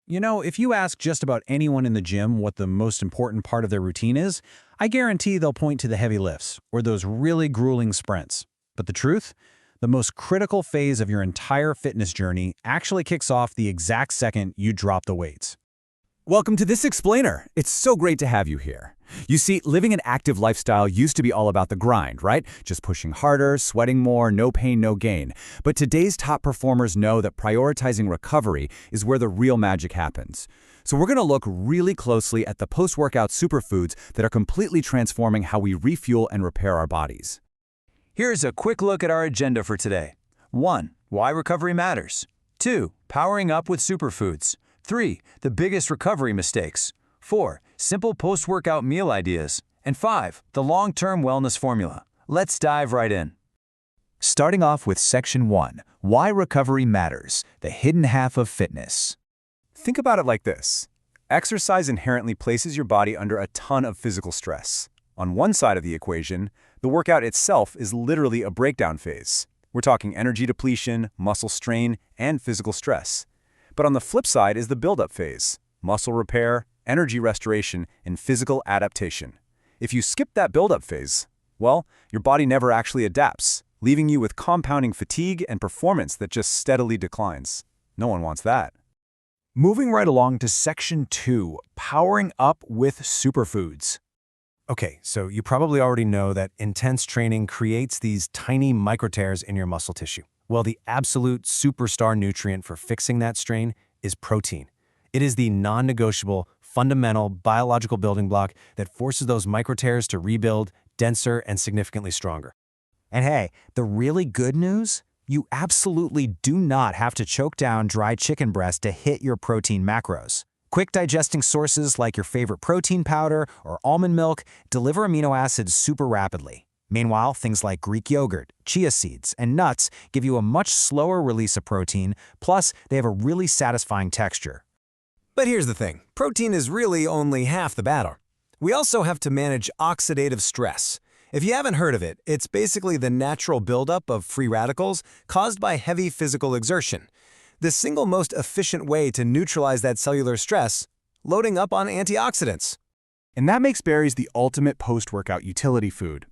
You know, if you ask just about anyone in the gym what the most important part of their routine is, I guarantee they'll point to the heavy lifts or those really grueling sprints. But the truth? The most critical phase of your entire fitness journey actually kicks off the exact second you drop the weights. Welcome to This Explainer. It's so great to have you here. You see, living an active lifestyle used to be all about the grind, right? Just pushing harder, sweating more, no pain, no gain. But today's top performers know that prioritizing recovery is where the real magic happens. So we're going to look really closely at the post-workout superfoods that are completely transforming how we refuel and repair our bodies. Here's a quick look at our agenda for today. 1. Why recovery matters. 2. Powering up with superfoods. 3. The biggest recovery mistakes. 4. Simple post-workout meal ideas. And 5. The long-term wellness formula. Let's dive right in. Starting off with Section 1, Why Recovery Matters, the hidden half of fitness. Think about it like this. Exercise inherently places your body under a ton of physical stress. On one side of the equation, the workout itself is literally a breakdown phase. We're talking energy depletion, muscle strain, and physical stress. But on the flip side is the build-up phase, muscle repair, energy restoration, and physical adaptation. If you skip that build-up phase, well, your body never actually adapts, leaving you with compounding fatigue and performance that just steadily declines. No one wants that. Moving right along to Section 2, Powering Up with Superfoods. Okay, so you probably already know that intense training creates these tiny microtears in your muscle tissue. Well, the absolute superstar nutrient for fixing that strain is protein. It is the non-negotiable, fundamental biological building block that forces those microtears to rebuild denser and significantly stronger. And hey, the really good news? You absolutely do not have to choke down dry chicken breast to hit your protein macros. Quick digesting sources like your favorite protein powder or almond milk deliver amino acids super rapidly. Meanwhile, things like Greek yogurt, chia seeds, and nuts give you a much slower release of protein, plus they have a really satisfying texture. But here's the thing, protein is really only half the battle. We also have to manage oxidative stress. If you haven't heard of it, it's basically the natural buildup of free radicals caused by heavy physical exertion. The single most efficient way to neutralize that cellular stress, loading up on antioxidants. And that makes berries the ultimate post-workout utility food.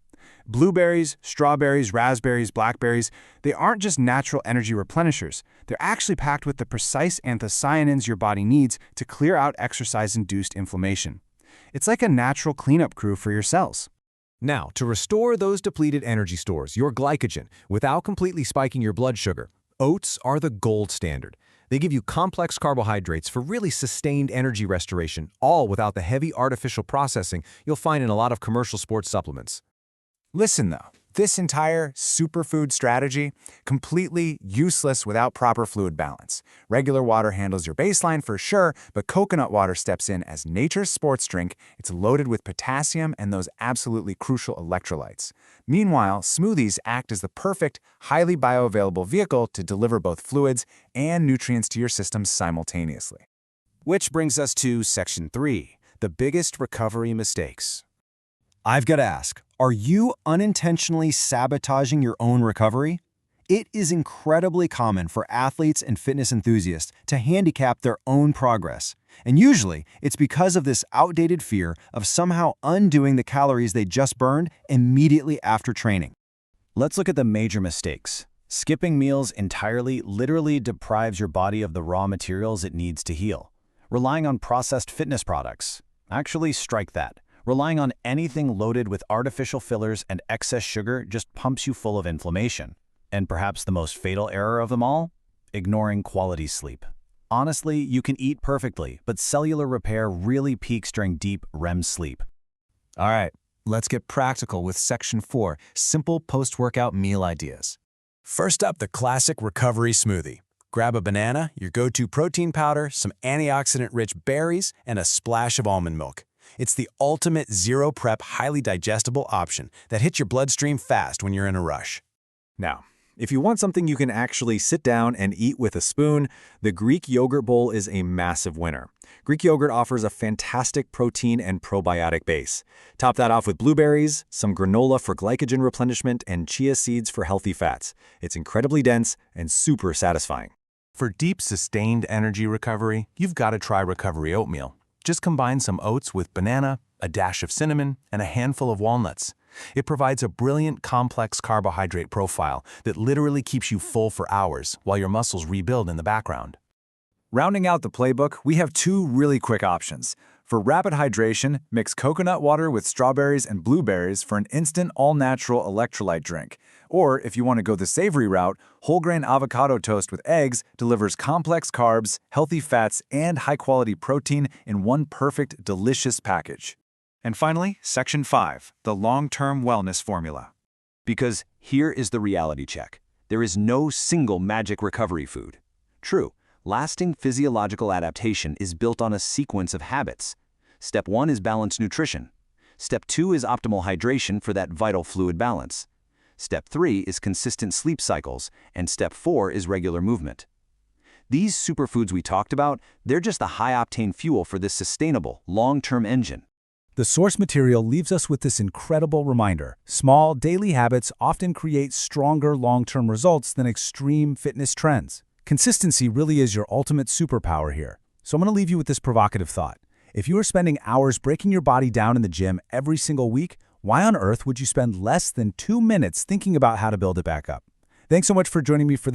Blueberries, strawberries, raspberries, blackberries, they aren't just natural energy replenishers. They're actually packed with the precise anthocyanins your body needs to clear out exercise-induced inflammation. It's like a natural cleanup crew for your cells. Now, to restore those depleted energy stores, your glycogen, without completely spiking your blood sugar, oats are the gold standard. They give you complex carbohydrates for really sustained energy restoration, all without the heavy artificial processing you'll find in a lot of commercial sports supplements. Listen though, this entire superfood strategy, completely useless without proper fluid balance. Regular water handles your baseline for sure, but coconut water steps in as nature's sports drink. It's loaded with potassium and those absolutely crucial electrolytes. Meanwhile, smoothies act as the perfect, highly bioavailable vehicle to deliver both fluids and nutrients to your system simultaneously. Which brings us to Section 3, the biggest recovery mistakes. I've got to ask, are you unintentionally sabotaging your own recovery? It is incredibly common for athletes and fitness enthusiasts to handicap their own progress. And usually, it's because of this outdated fear of somehow undoing the calories they just burned immediately after training. Let's look at the major mistakes. Skipping meals entirely literally deprives your body of the raw materials it needs to heal. Relying on processed fitness products. Actually, strike that. Relying on anything loaded with artificial fillers and excess sugar just pumps you full of inflammation. And perhaps the most fatal error of them all? Ignoring quality sleep. Honestly, you can eat perfectly, but cellular repair really peaks during deep REM sleep. All right, let's get practical with Section 4, Simple Post-Workout Meal Ideas. First up, the classic recovery smoothie. Grab a banana, your go-to protein powder, some antioxidant-rich berries, and a splash of almond milk. It's the ultimate zero-prep, highly digestible option that hits your bloodstream fast when you're in a rush. Now, if you want something you can actually sit down and eat with a spoon, the Greek yogurt bowl is a massive winner. Greek yogurt offers a fantastic protein and probiotic base. Top that off with blueberries, some granola for glycogen replenishment, and chia seeds for healthy fats. It's incredibly dense and super satisfying. For deep, sustained energy recovery, you've got to try Recovery Oatmeal. Just combine some oats with banana, a dash of cinnamon, and a handful of walnuts. It provides a brilliant, complex carbohydrate profile that literally keeps you full for hours while your muscles rebuild in the background. Rounding out the playbook, we have 2 really quick options. For rapid hydration, mix coconut water with strawberries and blueberries for an instant all-natural electrolyte drink. Or, if you want to go the savory route, whole-grain avocado toast with eggs delivers complex carbs, healthy fats, and high-quality protein in one perfect, delicious package. And finally, Section 5, the long-term wellness formula. Because here is the reality check. There is no single magic recovery food. True, lasting physiological adaptation is built on a sequence of habits. Step 1 is balanced nutrition. Step 2 is optimal hydration for that vital fluid balance. Step 3 is consistent sleep cycles, and Step 4 is regular movement. These superfoods we talked about, they're just the high-octane fuel for this sustainable, long-term engine. The source material leaves us with this incredible reminder. Small, daily habits often create stronger long-term results than extreme fitness trends. Consistency really is your ultimate superpower here. So I'm going to leave you with this provocative thought. If you are spending hours breaking your body down in the gym every single week, why on earth would you spend less than 2 minutes thinking about how to build it back up? Thanks so much for joining me for this